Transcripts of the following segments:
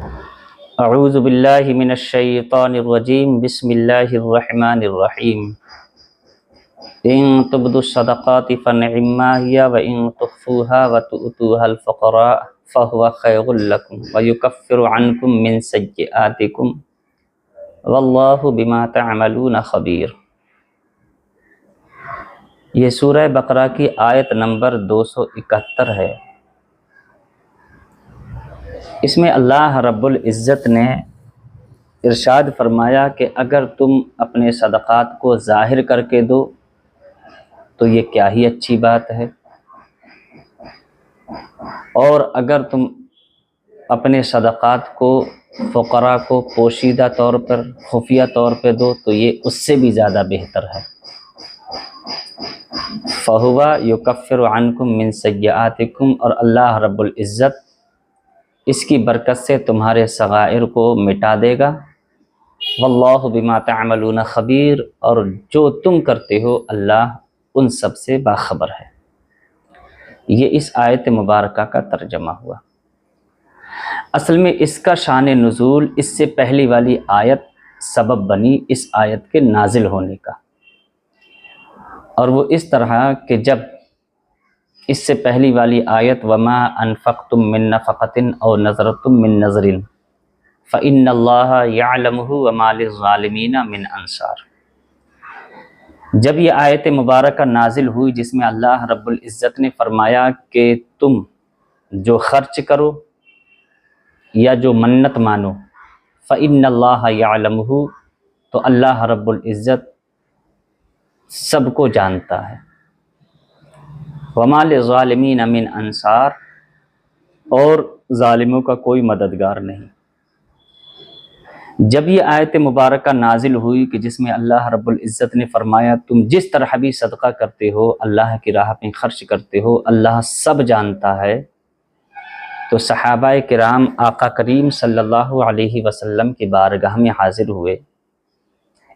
اعوذ باللہ من الشیطان الرجیم بسم اللہ الرحمن الرحیم ان تبدوا الصدقات فنعما هي وان تخفوها وتؤتوها الفقراء فهو خير لكم ويكفر عنكم من سيئاتكم واللہ بما تعملون خبیر۔ یہ سورہ بقرہ کی آیت نمبر 271 ہے۔ اس میں اللہ رب العزت نے ارشاد فرمایا کہ اگر تم اپنے صدقات کو ظاہر کر کے دو تو یہ کیا ہی اچھی بات ہے، اور اگر تم اپنے صدقات کو فقراء کو پوشیدہ طور پر خفیہ طور پہ دو تو یہ اس سے بھی زیادہ بہتر ہے۔ فَهُوَ يُكَفِّرُ عَنْكُم مِّن سَيِّئَاتِكُمْ، اور اللہ رب العزت اس کی برکت سے تمہارے صغائر کو مٹا دے گا۔ واللہ بما تعملون خبیر، اور جو تم کرتے ہو اللہ ان سب سے باخبر ہے۔ یہ اس آیت مبارکہ کا ترجمہ ہوا۔ اصل میں اس کا شان نزول اس سے پہلی والی آیت سبب بنی اس آیت کے نازل ہونے کا، اور وہ اس طرح کہ جب اس سے پہلی والی آیت وما انفقتم من نفقۃ او نذرتم من نذر فإن اللہ یعلمہ وما للظالمین من انصار، جب یہ آیت مبارکہ نازل ہوئی جس میں اللہ رب العزت نے فرمایا کہ تم جو خرچ کرو یا جو منت مانو فإن اللہ یعلمہ، تو اللہ رب العزت سب کو جانتا ہے، وما للظالمین من انصار، اور ظالموں کا کوئی مددگار نہیں۔ جب یہ آیت مبارکہ نازل ہوئی کہ جس میں اللہ رب العزت نے فرمایا تم جس طرح بھی صدقہ کرتے ہو، اللہ کی راہ میں خرچ کرتے ہو، اللہ سب جانتا ہے، تو صحابہ کرام آقا کریم صلی اللہ علیہ وسلم کی بارگاہ میں حاضر ہوئے۔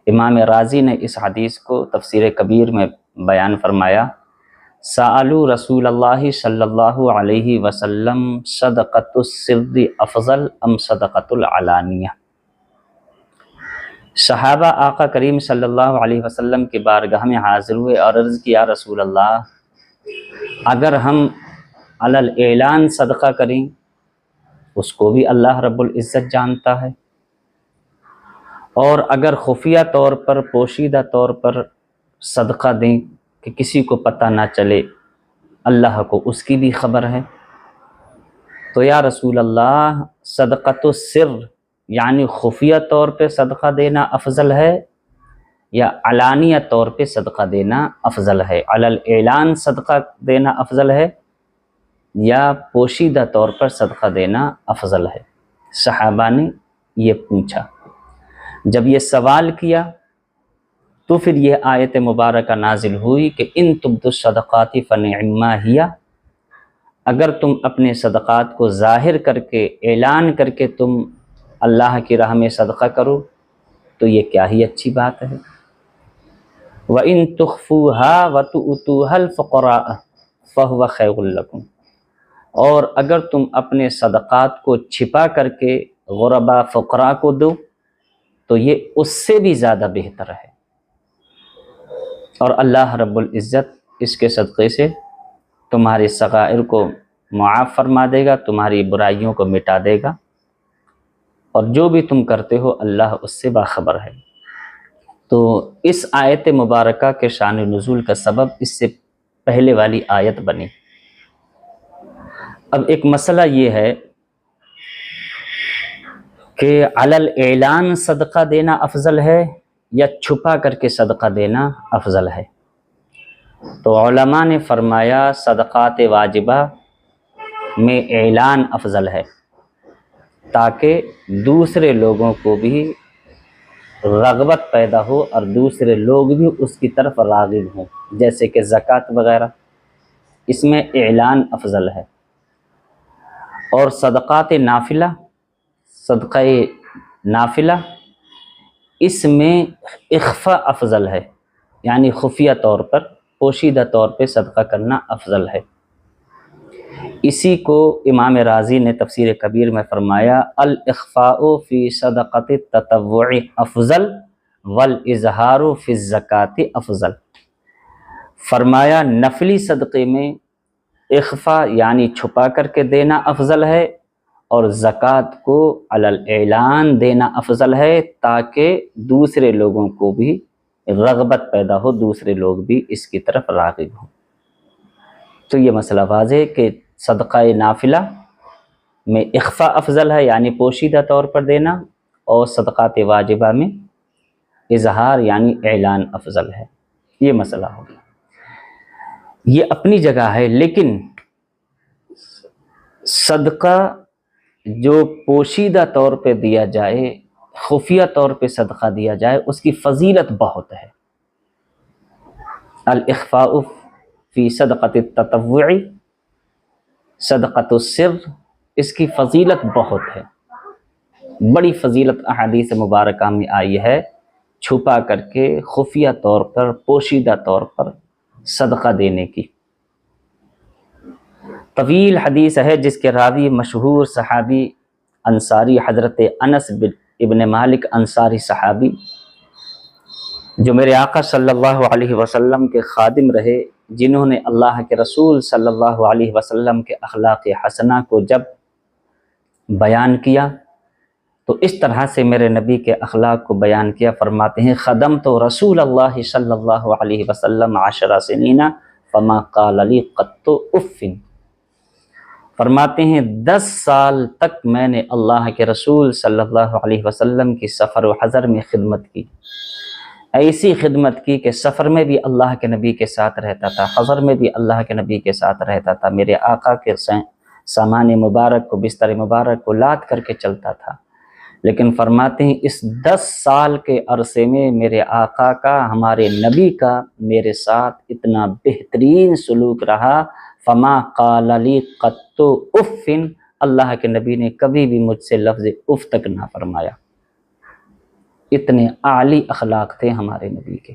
امام رازی نے اس حدیث کو تفسیر کبیر میں بیان فرمایا، سألوا رسول اللہ صلی اللہ علیہ وسلم صدقۃ السر افضل ام صدقۃ العلانیہ، صحابہ آقا کریم صلی اللہ علیہ وسلم کی بارگاہ میں حاضر ہوئے اور عرض کیا، رسول اللہ اگر ہم علی الاعلان صدقہ کریں اس کو بھی اللہ رب العزت جانتا ہے، اور اگر خفیہ طور پر پوشیدہ طور پر صدقہ دیں کہ کسی کو پتہ نہ چلے، اللہ کو اس کی بھی خبر ہے، تو یا رسول اللہ صدقۃ السر یعنی خفیہ طور پہ صدقہ دینا افضل ہے یا علانیہ طور پہ صدقہ دینا افضل ہے، علی الاعلان صدقہ دینا افضل ہے یا پوشیدہ طور پر صدقہ دینا افضل ہے؟ صحابہ نے یہ پوچھا۔ جب یہ سوال کیا تو پھر یہ آیت مبارکہ نازل ہوئی کہ ان تبدوا الصدقات فنعما ہی، اگر تم اپنے صدقات کو ظاہر کر کے اعلان کر کے تم اللہ کی راہ میں صدقہ کرو تو یہ کیا ہی اچھی بات ہے۔ وَإِن تُخْفُوهَا وَتُؤْتُوهَا الْفُقَرَاءَ فَهُوَ خَيْرٌ لَكُمْ، اور اگر تم اپنے صدقات کو چھپا کر کے غرباء فقراء کو دو تو یہ اس سے بھی زیادہ بہتر ہے، اور اللہ رب العزت اس کے صدقے سے تمہارے صغائر کو معاف فرما دے گا، تمہاری برائیوں کو مٹا دے گا، اور جو بھی تم کرتے ہو اللہ اس سے باخبر ہے۔ تو اس آیت مبارکہ کے شان نزول کا سبب اس سے پہلے والی آیت بنی۔ اب ایک مسئلہ یہ ہے کہ علی الاعلان صدقہ دینا افضل ہے یا چھپا کر کے صدقہ دینا افضل ہے؟ تو علماء نے فرمایا صدقات واجبہ میں اعلان افضل ہے، تاکہ دوسرے لوگوں کو بھی رغبت پیدا ہو اور دوسرے لوگ بھی اس کی طرف راغب ہوں، جیسے کہ زکوٰۃ وغیرہ، اس میں اعلان افضل ہے۔ اور صدقات نافلہ، صدقہ نافلہ، اس میں اخفاء افضل ہے، یعنی خفیہ طور پر پوشیدہ طور پہ صدقہ کرنا افضل ہے۔ اسی کو امام رازی نے تفسیر کبیر میں فرمایا الاخفاء فی صدقۃ التطوع افضل والاظہار فی الزکوٰۃ افضل۔ فرمایا نفلی صدقے میں اخفا یعنی چھپا کر کے دینا افضل ہے، اور زکوٰۃ کو علی الاعلان دینا افضل ہے، تاکہ دوسرے لوگوں کو بھی رغبت پیدا ہو، دوسرے لوگ بھی اس کی طرف راغب ہوں۔ تو یہ مسئلہ واضح ہے کہ صدقہ نافلہ میں اخفا افضل ہے، یعنی پوشیدہ طور پر دینا، اور صدقات واجبہ میں اظہار یعنی اعلان افضل ہے۔ یہ مسئلہ ہو گیا، یہ اپنی جگہ ہے، لیکن صدقہ جو پوشیدہ طور پہ دیا جائے، خفیہ طور پہ صدقہ دیا جائے، اس کی فضیلت بہت ہے۔ الاخفاء فی صدقۃ التطوع، صدقۃ السر، اس کی فضیلت بہت ہے، بڑی فضیلت احادیث مبارکہ میں آئی ہے، چھپا کر کے خفیہ طور پر، پوشیدہ طور پر صدقہ دینے کی۔ طویل حدیث ہے جس کے راوی مشہور صحابی انصاری حضرت انس ابن مالک انصاری صحابی، جو میرے آقا صلی اللہ علیہ وسلم کے خادم رہے، جنہوں نے اللہ کے رسول صلی اللہ علیہ وسلم کے اخلاق حسنہ کو جب بیان کیا تو اس طرح سے میرے نبی کے اخلاق کو بیان کیا۔ فرماتے ہیں خدمت رسول اللہ صلی اللہ علیہ وسلم 10 سنین فما قال لی قط اف۔ فرماتے ہیں 10 سال تک میں نے اللہ کے رسول صلی اللہ علیہ وسلم کی سفر و حضر میں خدمت کی، ایسی خدمت کی کہ سفر میں بھی اللہ کے نبی کے ساتھ رہتا تھا، حضر میں بھی اللہ کے نبی کے ساتھ رہتا تھا، میرے آقا کے سامان مبارک کو، بستر مبارک کو لاد کر کے چلتا تھا۔ لیکن فرماتے ہیں اس 10 سال کے عرصے میں میرے آقا کا، ہمارے نبی کا میرے ساتھ اتنا بہترین سلوک رہا، فما قال لی قط اف، اللہ کے نبی نے کبھی بھی مجھ سے لفظ اف تک نہ فرمایا۔ اتنے اعلی اخلاق تھے ہمارے نبی کے۔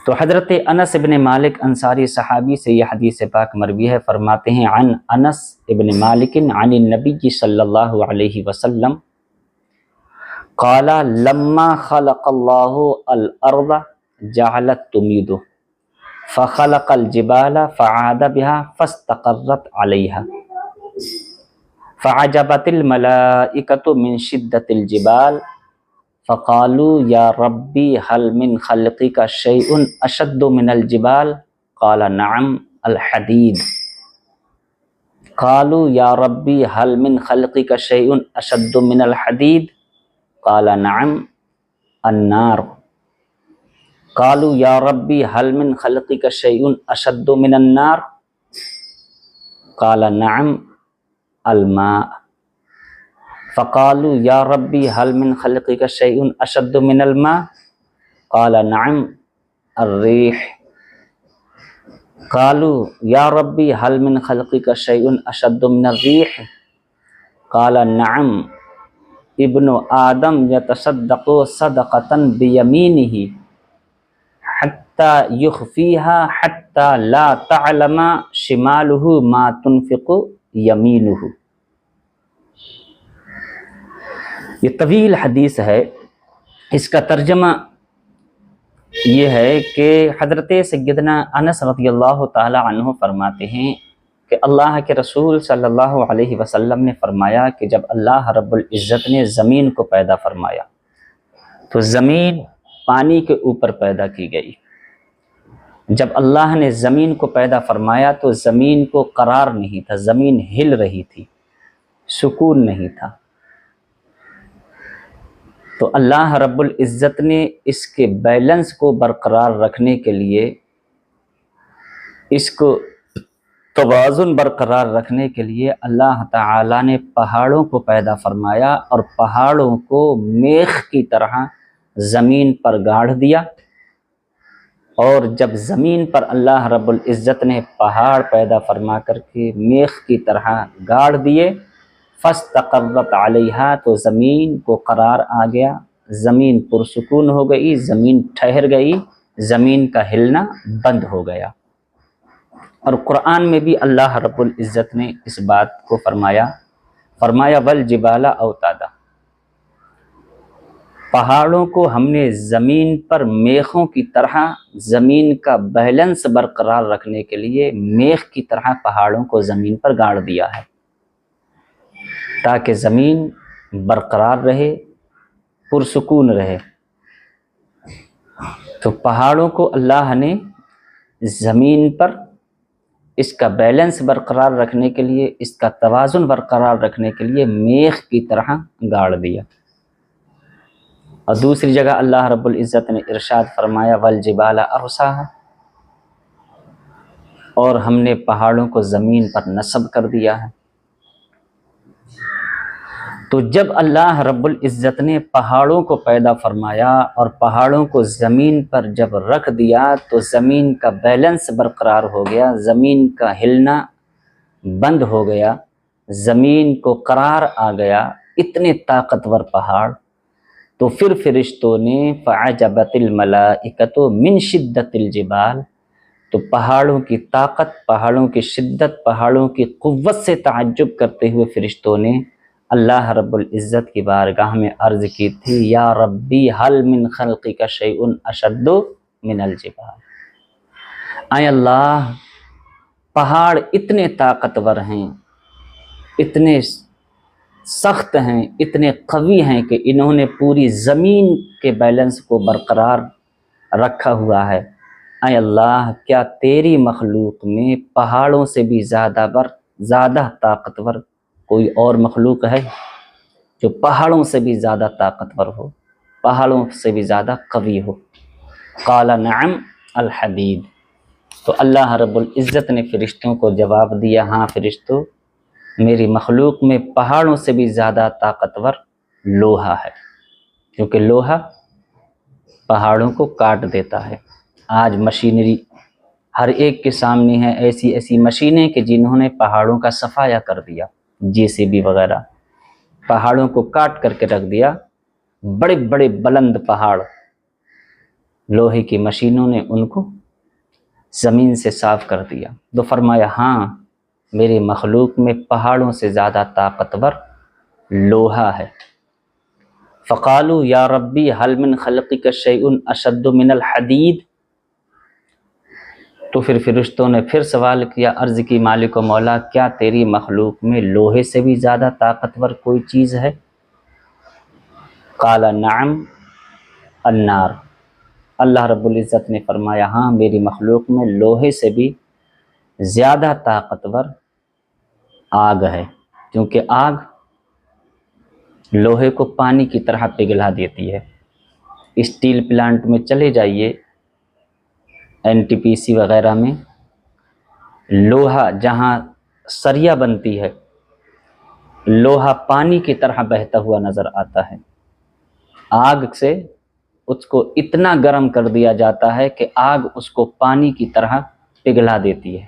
تو حضرت انس ابن مالک انصاری صحابی سے یہ حدیث پاک مروی ہے، فرماتے ہیں عن انس ابن مالک عن النبی صلی اللہ علیہ وسلم قال لما خلق اللہ الارض جعلت تمید فخلق الجبال فعاد بها فاستقرت عليها فعجبت الملائكة من شدة الجبال فقالوا یا ربی هل من خلقك شيء اشد من الجبال قال نعم الحديد قالوا یا ربی هل من خلقك شيء اشد من الحديد قال نعم النار قالوا یا ربی هل من خلقك شيء اشد من النار قال نعم الماء فقالوا یا ربی هل من خلقك شيء اشد من الماء قال نعم الريح قالوا یا ربی هل من خلقك شيء اشد من الريح قال نعم ابن آدم يتصدق صدقة بيمينه حتى يخفيها حتى لا تعلم شماله ما تنفق يمينه۔ یہ طویل حدیث ہے، اس کا ترجمہ یہ ہے کہ حضرت سیدنا انس رضی اللہ تعالی عنہ فرماتے ہیں کہ اللہ کے رسول صلی اللہ علیہ وسلم نے فرمایا کہ جب اللہ رب العزت نے زمین کو پیدا فرمایا تو زمین پانی کے اوپر پیدا کی گئی۔ جب اللہ نے زمین کو پیدا فرمایا تو زمین کو قرار نہیں تھا، زمین ہل رہی تھی، سکون نہیں تھا۔ تو اللہ رب العزت نے اس کے بیلنس کو برقرار رکھنے کے لیے، اس کو توازن برقرار رکھنے کے لیے اللہ تعالیٰ نے پہاڑوں کو پیدا فرمایا اور پہاڑوں کو میخ کی طرح زمین پر گاڑ دیا۔ اور جب زمین پر اللہ رب العزت نے پہاڑ پیدا فرما کر کے میخ کی طرح گاڑ دیے، فاستقرت علیہا، تو زمین کو قرار آ گیا، زمین پرسکون ہو گئی، زمین ٹھہر گئی، زمین کا ہلنا بند ہو گیا۔ اور قرآن میں بھی اللہ رب العزت نے اس بات کو فرمایا والجبال اوتادا، پہاڑوں کو ہم نے زمین پر میخوں کی طرح، زمین کا بیلنس برقرار رکھنے کے لیے میخ کی طرح پہاڑوں کو زمین پر گاڑ دیا ہے تاکہ زمین برقرار رہے، پرسکون رہے۔ تو پہاڑوں کو اللہ نے زمین پر اس کا بیلنس برقرار رکھنے کے لیے، اس کا توازن برقرار رکھنے کے لیے میخ کی طرح گاڑ دیا۔ اور دوسری جگہ اللہ رب العزت نے ارشاد فرمایا والجبال ارساہا، اور ہم نے پہاڑوں کو زمین پر نصب کر دیا ہے۔ تو جب اللہ رب العزت نے پہاڑوں کو پیدا فرمایا اور پہاڑوں کو زمین پر جب رکھ دیا تو زمین کا بیلنس برقرار ہو گیا، زمین کا ہلنا بند ہو گیا، زمین کو قرار آ گیا، اتنے طاقتور پہاڑ۔ تو پھر فرشتوں نے فعجبت الملائکۃ من شدت الجبال، تو پہاڑوں کی طاقت، پہاڑوں کی شدت، پہاڑوں کی قوت سے تعجب کرتے ہوئے فرشتوں نے اللہ رب العزت کی بارگاہ میں عرض کی تھی یا ربی حل من خلقک شیء اشد من الجبال، اے اللہ پہاڑ اتنے طاقتور ہیں، اتنے سخت ہیں، اتنے قوی ہیں کہ انہوں نے پوری زمین کے بیلنس کو برقرار رکھا ہوا ہے۔ اے اللہ کیا تیری مخلوق میں پہاڑوں سے بھی زیادہ طاقتور کوئی اور مخلوق ہے جو پہاڑوں سے بھی زیادہ طاقتور ہو، پہاڑوں سے بھی زیادہ قوی ہو؟ قال نعم الحدید، تو اللہ رب العزت نے فرشتوں کو جواب دیا ہاں فرشتوں، میری مخلوق میں پہاڑوں سے بھی زیادہ طاقتور لوہا ہے، کیونکہ لوہا پہاڑوں کو کاٹ دیتا ہے۔ آج مشینری ہر ایک کے سامنے ہے، ایسی مشینیں کہ جنہوں نے پہاڑوں کا صفایا کر دیا، JCB وغیرہ پہاڑوں کو کاٹ کر کے رکھ دیا، بڑے بڑے بلند پہاڑ، لوہے کی مشینوں نے ان کو زمین سے صاف کر دیا۔ تو فرمایا ہاں میری مخلوق میں پہاڑوں سے زیادہ طاقتور لوہا ہے۔ فقالوا یا ربی حل من خلقک شیء اشد من الحدید، تو پھر فرشتوں نے پھر سوال کیا، عرض کی مالک و مولا کیا تیری مخلوق میں لوہے سے بھی زیادہ طاقتور کوئی چیز ہے؟ قال نعم النار، اللہ رب العزت نے فرمایا ہاں میری مخلوق میں لوہے سے بھی زیادہ طاقتور آگ ہے، کیونکہ آگ لوہے کو پانی کی طرح پگھلا دیتی ہے۔ اسٹیل پلانٹ میں چلے جائیے، NTPC وغیرہ میں لوہا جہاں سریا بنتی ہے، لوہا پانی کی طرح بہتا ہوا نظر آتا ہے۔ آگ سے اس کو اتنا گرم کر دیا جاتا ہے کہ آگ اس کو پانی کی طرح پگھلا دیتی ہے۔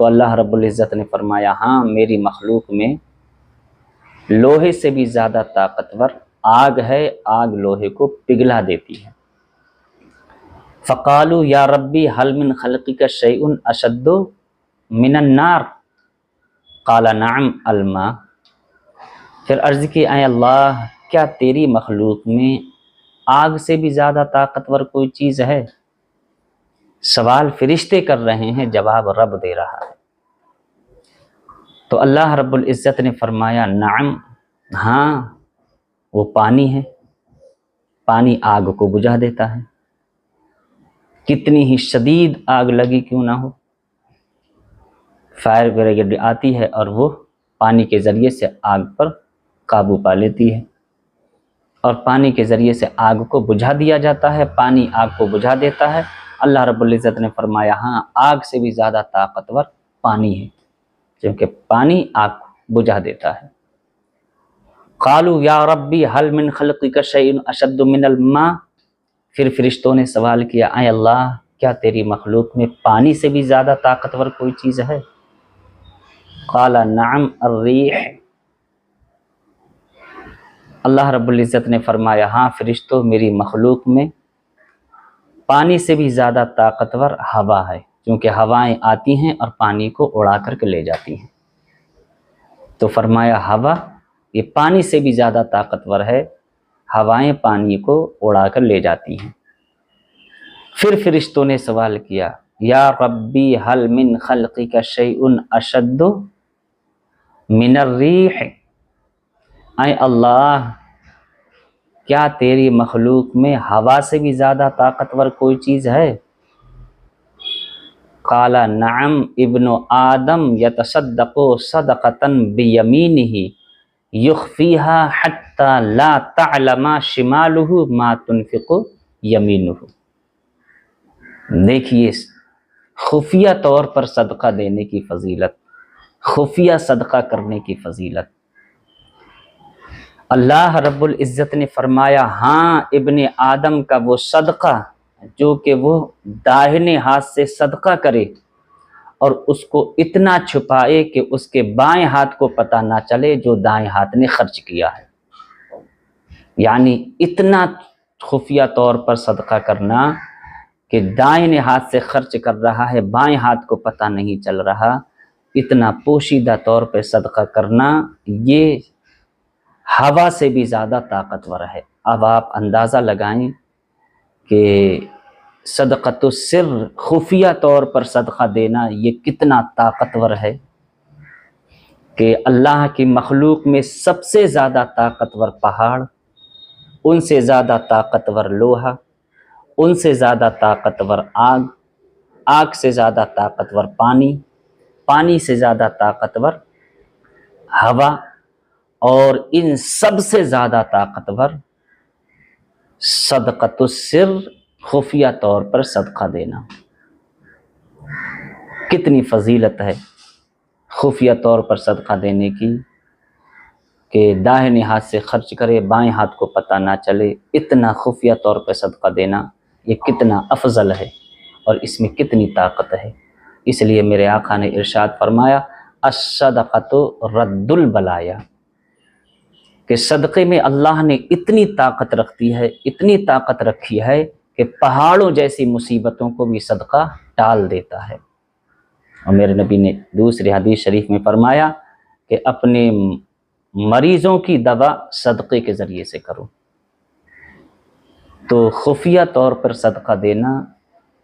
تو اللہ رب العزت نے فرمایا ہاں میری مخلوق میں لوہے سے بھی زیادہ طاقتور آگ ہے، آگ لوہے کو پگھلا دیتی ہے۔ فقالوا یا ربی حل من خلقک شیء اشد من النار، قال نعم الماء، پھر عرض کی اے اللہ کیا تیری مخلوق میں آگ سے بھی زیادہ طاقتور کوئی چیز ہے؟ سوال فرشتے کر رہے ہیں، جواب رب دے رہا ہے۔ تو اللہ رب العزت نے فرمایا نعم، ہاں وہ پانی ہے، پانی آگ کو بجھا دیتا ہے، کتنی ہی شدید آگ لگی کیوں نہ ہو، فائر بریگیڈ آتی ہے اور وہ پانی کے ذریعے سے آگ پر قابو پا لیتی ہے، اور پانی کے ذریعے سے آگ کو بجھا دیا جاتا ہے، پانی آگ کو بجھا دیتا ہے۔ اللہ رب العزت نے فرمایا ہاں آگ سے بھی زیادہ طاقتور پانی ہے، کیونکہ پانی آگ کو بجھا دیتا ہے۔ قالوا یا ربی حل من خلقک شیء اشد من الماء، پھر فرشتوں نے سوال کیا اے اللہ کیا تیری مخلوق میں پانی سے بھی زیادہ طاقتور کوئی چیز ہے؟ قال نعم الریح، اللہ رب العزت نے فرمایا ہاں فرشتوں میری مخلوق میں پانی سے بھی زیادہ طاقتور ہوا ہے، کیونکہ ہوائیں آتی ہیں اور پانی کو اڑا کر کے لے جاتی ہیں۔ تو فرمایا ہوا یہ پانی سے بھی زیادہ طاقتور ہے، ہوائیں پانی کو اڑا کر لے جاتی ہیں۔ پھر فرشتوں نے سوال کیا یا ربی حل من خلقک شیء اشد من الریح، اے اللہ کیا تیری مخلوق میں ہوا سے بھی زیادہ طاقتور کوئی چیز ہے؟ قال نعم ابن آدم یتصدق صدقۃ بیمینہ یخفیہا حتی لا تعلم شمالہ ما تنفق یمینہ۔ دیکھیے خفیہ طور پر صدقہ دینے کی فضیلت، خفیہ صدقہ کرنے کی فضیلت۔ اللہ رب العزت نے فرمایا ہاں ابن آدم کا وہ صدقہ جو کہ وہ داہنے ہاتھ سے صدقہ کرے اور اس کو اتنا چھپائے کہ اس کے بائیں ہاتھ کو پتہ نہ چلے جو دائیں ہاتھ نے خرچ کیا ہے، یعنی اتنا خفیہ طور پر صدقہ کرنا کہ دائیں ہاتھ سے خرچ کر رہا ہے، بائیں ہاتھ کو پتہ نہیں چل رہا، اتنا پوشیدہ طور پہ صدقہ کرنا یہ ہوا سے بھی زیادہ طاقتور ہے۔ اب آپ اندازہ لگائیں کہ صدقۃ السر خفیہ طور پر صدقہ دینا یہ کتنا طاقتور ہے کہ اللہ کی مخلوق میں سب سے زیادہ طاقتور پہاڑ، ان سے زیادہ طاقتور لوہا، ان سے زیادہ طاقتور آگ، آگ سے زیادہ طاقتور پانی، پانی سے زیادہ طاقتور ہوا، اور ان سب سے زیادہ طاقتور صدقۃ السر خفیہ طور پر صدقہ دینا۔ کتنی فضیلت ہے خفیہ طور پر صدقہ دینے کی کہ داہنے ہاتھ سے خرچ کرے، بائیں ہاتھ کو پتہ نہ چلے، اتنا خفیہ طور پر صدقہ دینا یہ کتنا افضل ہے اور اس میں کتنی طاقت ہے۔ اس لیے میرے آقا نے ارشاد فرمایا الصدقۃ رد البلایا، کہ صدقے میں اللہ نے اتنی طاقت رکھتی ہے، اتنی طاقت رکھی ہے کہ پہاڑوں جیسی مصیبتوں کو بھی صدقہ ٹال دیتا ہے۔ اور میرے نبی نے دوسری حدیث شریف میں فرمایا کہ اپنے مریضوں کی دوا صدقے کے ذریعے سے کرو۔ تو خفیہ طور پر صدقہ دینا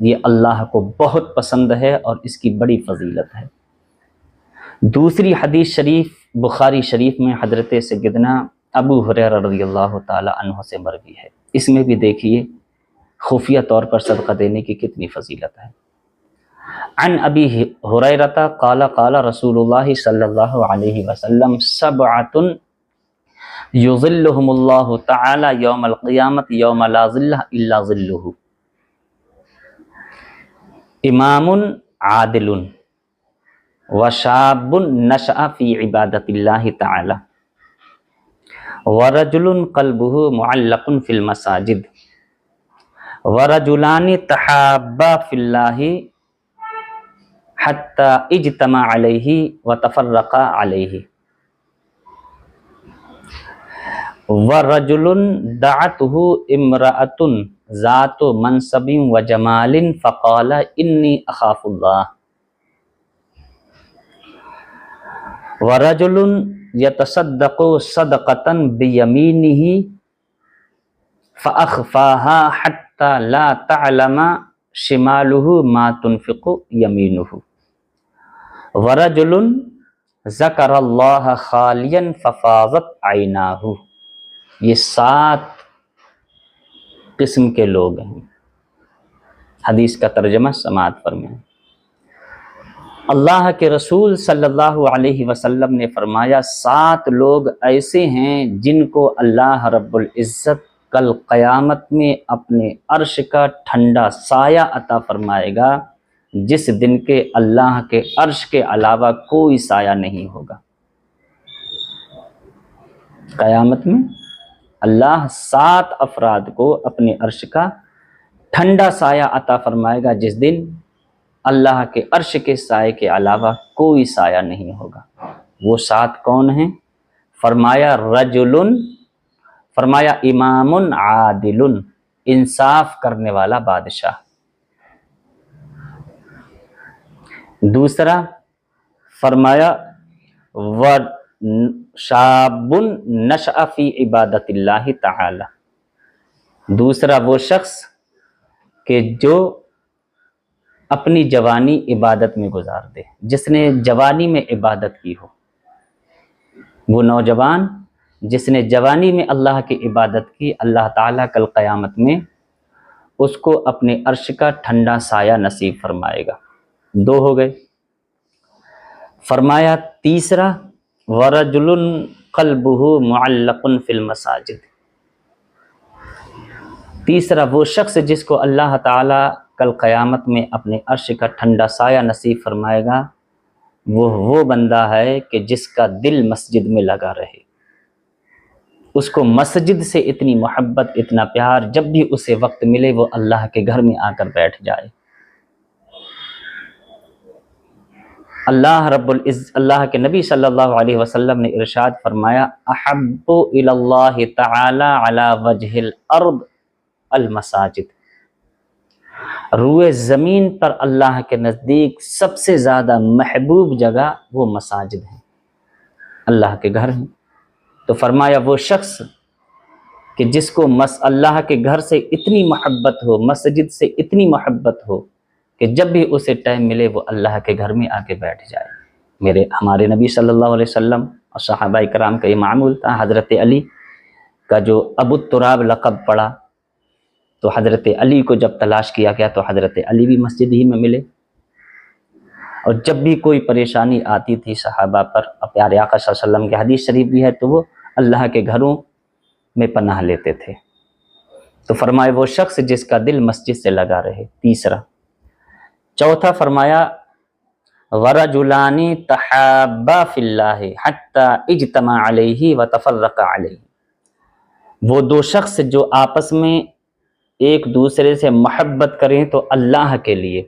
یہ اللہ کو بہت پسند ہے اور اس کی بڑی فضیلت ہے۔ دوسری حدیث شریف بخاری شریف میں حضرت سیدنا ابو ہریرہ رضی اللہ تعالی عنہ سے مروی ہے، اس میں بھی دیکھیے خفیہ طور پر صدقہ دینے کی کتنی فضیلت ہے۔ عن ابی ہریرہ قال قال رسول اللہ صلی اللہ علیہ وسلم سبعۃ یظلہم اللہ تعالی یوم القیامۃ یوم لا ظل الا ظلہ، امام عادل وشاب نشأ فی عبادت اللہ تعالی ورجل قلبہ معلق فی المساجد ورجلان تحابا فی اللہ حتی اجتمع علیہ وتفرقا علیہ ورجل دعته امرأة ذات منصب وجمال فقال انی اخاف اللہ ورجل یتصدق صدقۃ بیمینہ فاخفاها حتی لا تعلم شمالہ ما تنفق یمینہ ورجل ذکر اللہ خالیا ففاضت عیناہ۔ یہ 7 قسم کے لوگ ہیں۔ حدیث کا ترجمہ سماعت فرمائیں۔ اللہ کے رسول صلی اللہ علیہ وسلم نے فرمایا 7 لوگ ایسے ہیں جن کو اللہ رب العزت کل قیامت میں اپنے عرش کا ٹھنڈا سایہ عطا فرمائے گا، جس دن کے اللہ کے عرش کے علاوہ کوئی سایہ نہیں ہوگا۔ قیامت میں اللہ 7 افراد کو اپنے عرش کا ٹھنڈا سایہ عطا فرمائے گا، جس دن اللہ کے عرش کے سائے کے علاوہ کوئی سایہ نہیں ہوگا۔ وہ 7 کون ہیں؟ فرمایا فرمایا امام عادل، انصاف کرنے والا بادشاہ، دوسرا فرمایا و شاب نشأ فی عبادت اللہ تعالی، دوسرا وہ شخص کہ جو اپنی جوانی عبادت میں گزار دے، جس نے جوانی میں عبادت کی ہو، وہ نوجوان جس نے جوانی میں اللہ کی عبادت کی، اللہ تعالیٰ کل قیامت میں اس کو اپنے عرش کا ٹھنڈا سایہ نصیب فرمائے گا۔ دو ہو گئے۔ فرمایا تیسرا ورجل قلبہ معلق فی المساجد، تیسرا وہ شخص جس کو اللہ تعالیٰ کل قیامت میں اپنے عرش کا ٹھنڈا سایہ نصیب فرمائے گا، وہ بندہ ہے کہ جس کا دل مسجد میں لگا رہے، اس کو مسجد سے اتنی محبت، اتنا پیار، جب بھی اسے وقت ملے وہ اللہ کے گھر میں آ کر بیٹھ جائے۔ اللہ کے نبی صلی اللہ علیہ وسلم نے ارشاد فرمایا احب الی اللہ تعالی علی وجہ الارض المساجد، روئے زمین پر اللہ کے نزدیک سب سے زیادہ محبوب جگہ وہ مساجد ہیں، اللہ کے گھر ہیں۔ تو فرمایا وہ شخص کہ جس کو اللہ کے گھر سے اتنی محبت ہو، مسجد سے اتنی محبت ہو کہ جب بھی اسے ٹائم ملے وہ اللہ کے گھر میں آ کے بیٹھ جائے۔ ہمارے نبی صلی اللہ علیہ وسلم اور صحابہ کرام کا یہ معمول تھا۔ حضرت علی کا جو ابو التراب لقب پڑا، تو حضرت علی کو جب تلاش کیا گیا تو حضرت علی بھی مسجد ہی میں ملے، اور جب بھی کوئی پریشانی آتی تھی صحابہ پر، پیارے آقا صلی اللہ علیہ وسلم کی حدیث شریف بھی ہے، تو وہ اللہ کے گھروں میں پناہ لیتے تھے۔ تو فرمائے وہ شخص جس کا دل مسجد سے لگا رہے، تیسرا۔ چوتھا فرمایا وَرَجُلَانِ تَحَابَّا فِي اللَّهِ حَتَّى اجْتَمَعَ عَلَيْهِ وَتَفَرَّقَ عَلَيْهِ، وہ دو شخص جو آپس میں ایک دوسرے سے محبت کریں تو اللہ کے لیے،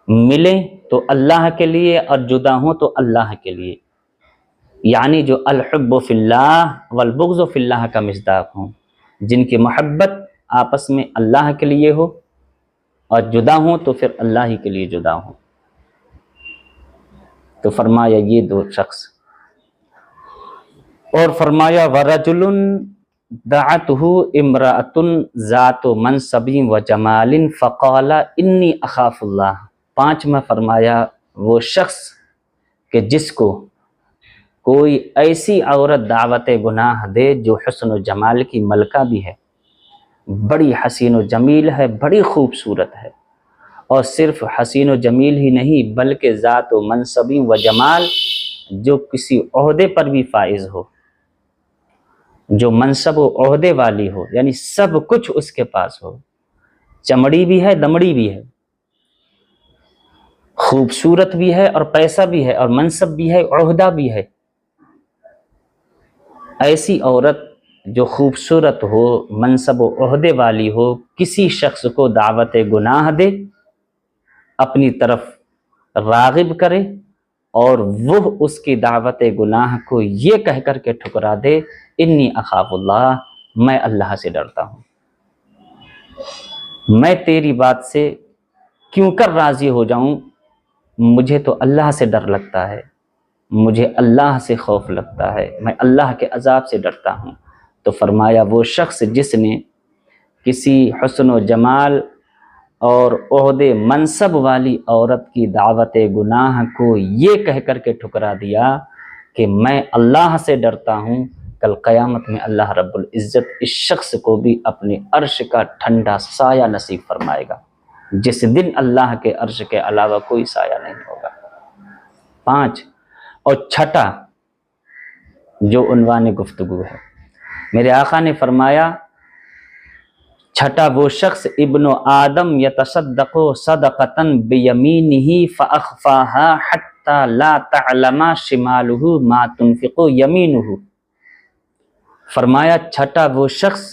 ملیں تو اللہ کے لیے، اور جدا ہوں تو اللہ کے لیے، یعنی جو الحب فی اللہ والبغض فی اللہ کا مصداق ہوں، جن کی محبت آپس میں اللہ کے لیے ہو اور جدا ہوں تو پھر اللہ ہی کے لیے جدا ہوں۔ تو فرمایا یہ دو شخص، اور فرمایا وَرَجُلٌ دَعَتْهُ امْرَأَةٌ ذَاتُ مَنْصَبٍ وَجَمَالٍ فَقَالَ إِنِّي أَخَافُ اللَّهَ، پانچواں فرمایا وہ شخص کہ جس کو کوئی ایسی عورت دعوت گناہ دے جو حسن و جمال کی ملکہ بھی ہے، بڑی حسین و جمیل ہے، بڑی خوبصورت ہے، اور صرف حسین و جمیل ہی نہیں بلکہ ذات و منصب و جمال، جو کسی عہدے پر بھی فائز ہو، جو منصب و عہدے والی ہو، یعنی سب کچھ اس کے پاس ہو، چمڑی بھی ہے، دمڑی بھی ہے، خوبصورت بھی ہے اور پیسہ بھی ہے اور منصب بھی ہے، عہدہ بھی ہے۔ ایسی عورت جو خوبصورت ہو، منصب و عہدے والی ہو، کسی شخص کو دعوت گناہ دے، اپنی طرف راغب کرے، اور وہ اس کی دعوت گناہ کو یہ کہہ کر کے ٹھکرا دے انی اخاف اللہ، میں اللہ سے ڈرتا ہوں، میں تیری بات سے کیوں کر راضی ہو جاؤں، مجھے تو اللہ سے ڈر لگتا ہے، مجھے اللہ سے خوف لگتا ہے، میں اللہ کے عذاب سے ڈرتا ہوں۔ تو فرمایا وہ شخص جس نے کسی حسن و جمال اور عہدے منصب والی عورت کی دعوت گناہ کو یہ کہہ کر کے ٹھکرا دیا کہ میں اللہ سے ڈرتا ہوں، کل قیامت میں اللہ رب العزت اس شخص کو بھی اپنے عرش کا ٹھنڈا سایہ نصیب فرمائے گا، جس دن اللہ کے عرش کے علاوہ کوئی سایہ نہیں ہوگا۔ 5 اور چھٹا جو عنوان گفتگو ہے، میرے آقا نے فرمایا چھٹا وہ شخص ابن آدم یتصدق صدقۃ بیمینہ فاخفاها حتی لا تعلم شمالہ ما تنفق یمینہ، فرمایا چھٹا وہ شخص،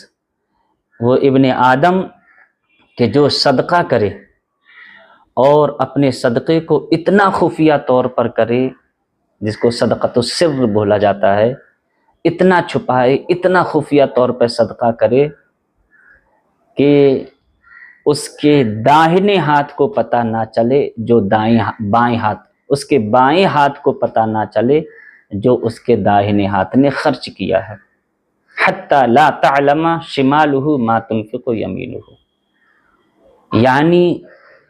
وہ ابن آدم کہ جو صدقہ کرے اور اپنے صدقے کو اتنا خفیہ طور پر کرے، جس کو صدقۃ السر بولا جاتا ہے، اتنا چھپائے، اتنا خفیہ طور پر صدقہ کرے کہ اس کے داہنے ہاتھ کو پتہ نہ چلے جو بائیں ہاتھ، اس کے بائیں ہاتھ کو پتہ نہ چلے جو اس کے داہنے ہاتھ نے خرچ کیا ہے۔ حتی لا تعلم شمالہ ما تنفق یمینہ، یعنی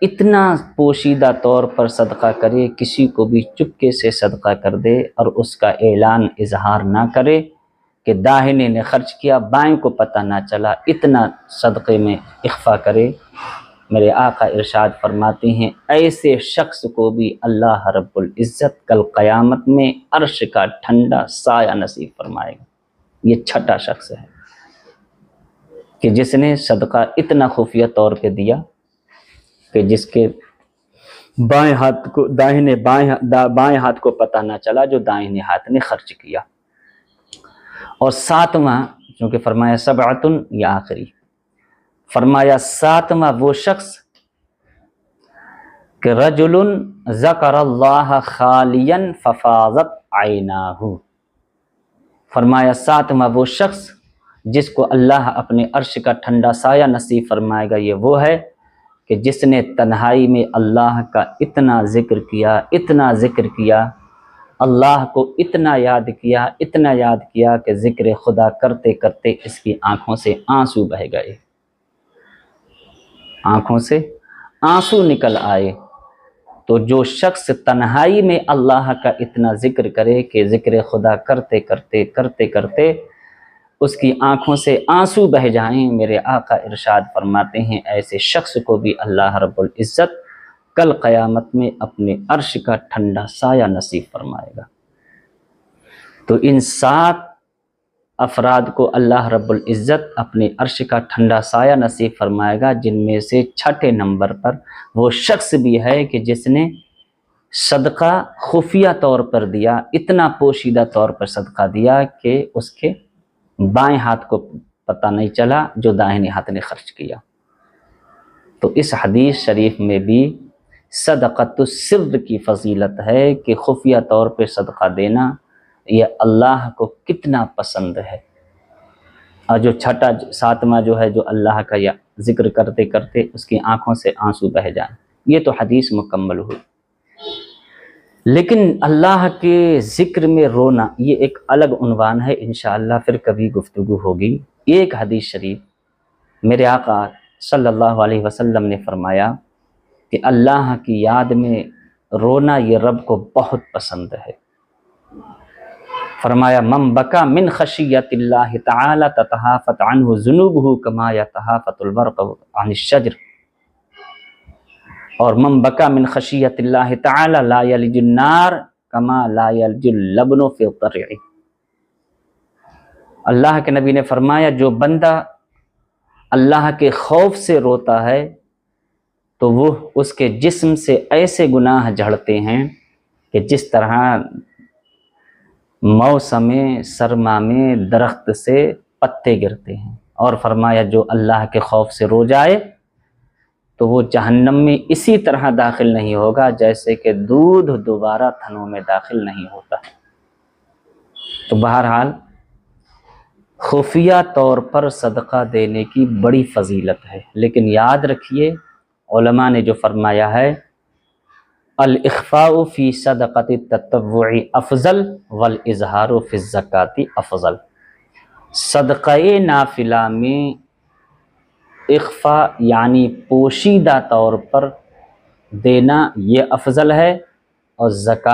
اتنا پوشیدہ طور پر صدقہ کرے، کسی کو بھی چپکے سے صدقہ کر دے اور اس کا اعلان اظہار نہ کرے کہ داہنے نے خرچ کیا، بائیں کو پتہ نہ چلا، اتنا صدقے میں اخفا کرے۔ میرے آقا ارشاد فرماتے ہیں ایسے شخص کو بھی اللہ رب العزت کل قیامت میں عرش کا ٹھنڈا سایہ نصیب فرمائے گا۔ یہ چھٹا شخص ہے کہ جس نے صدقہ اتنا خفیہ طور پہ دیا کہ جس کے بائیں ہاتھ کو بائیں ہاتھ کو پتہ نہ چلا جو دائیں ہاتھ نے خرچ کیا۔ اور ساتواں، چونکہ فرمایا سبعۃ، یہ آخری فرمایا ساتواں وہ شخص کہ رجل ذکر اللہ خالیا ففاضت عیناہ، فرمایا ساتواں وہ شخص جس کو اللہ اپنے عرش کا ٹھنڈا سایہ نصیب فرمائے گا، یہ وہ ہے کہ جس نے تنہائی میں اللہ کا اتنا ذکر کیا، اللہ کو اتنا یاد کیا کہ ذکر خدا کرتے کرتے اس کی آنکھوں سے آنسو بہہ گئے، آنکھوں سے آنسو نکل آئے۔ تو جو شخص تنہائی میں اللہ کا اتنا ذکر کرے کہ ذکر خدا کرتے کرتے اس کی آنکھوں سے آنسو بہہ جائیں، میرے آقا ارشاد فرماتے ہیں ایسے شخص کو بھی اللہ رب العزت کل قیامت میں اپنے عرش کا ٹھنڈا سایہ نصیب فرمائے گا۔ تو ان 7 افراد کو اللہ رب العزت اپنے عرش کا ٹھنڈا سایہ نصیب فرمائے گا، جن میں سے چھٹے نمبر پر وہ شخص بھی ہے کہ جس نے صدقہ خفیہ طور پر دیا، اتنا پوشیدہ طور پر صدقہ دیا کہ اس کے بائیں ہاتھ کو پتہ نہیں چلا جو دائیں ہاتھ نے خرچ کیا۔ تو اس حدیث شریف میں بھی صدقۃ السر کی فضیلت ہے کہ خفیہ طور پہ صدقہ دینا یہ اللہ کو کتنا پسند ہے۔ اور جو چھٹا 7واں جو ہے جو اللہ کا یا ذکر کرتے کرتے اس کی آنکھوں سے آنسو بہہ جائیں، یہ تو حدیث مکمل ہوئی۔ لیکن اللہ کے ذکر میں رونا یہ ایک الگ عنوان ہے، انشاءاللہ پھر کبھی گفتگو ہوگی۔ ایک حدیث شریف میرے آقا صلی اللہ علیہ وسلم نے فرمایا کہ اللہ کی یاد میں رونا یہ رب کو بہت پسند ہے۔ فرمایا من بکا من خشیت اللہ تعالی تتہافت عنہ ذنوبہ کما یتہافت البرق عن الشجر، اور من بکا من خشیت اللہ تعالی لا یلج النار کما لا یلج اللبن فی الضرع۔ اللہ کے نبی نے فرمایا جو بندہ اللہ کے خوف سے روتا ہے تو وہ اس کے جسم سے ایسے گناہ جھڑتے ہیں کہ جس طرح موسم سرما میں درخت سے پتے گرتے ہیں۔ اور فرمایا جو اللہ کے خوف سے رو جائے تو وہ جہنم میں اسی طرح داخل نہیں ہوگا جیسے کہ دودھ دوبارہ تھنوں میں داخل نہیں ہوتا۔ تو بہرحال خفیہ طور پر صدقہ دینے کی بڑی فضیلت ہے، لیکن یاد رکھیے علماء نے جو فرمایا ہے الاخفاء فی صدقۃ التطوع افضل والاظہار فی الزکوٰۃ افضل۔ صدقہ نافلہ میں اخفاء یعنی پوشیدہ طور پر دینا یہ افضل ہے، اور زکوٰۃ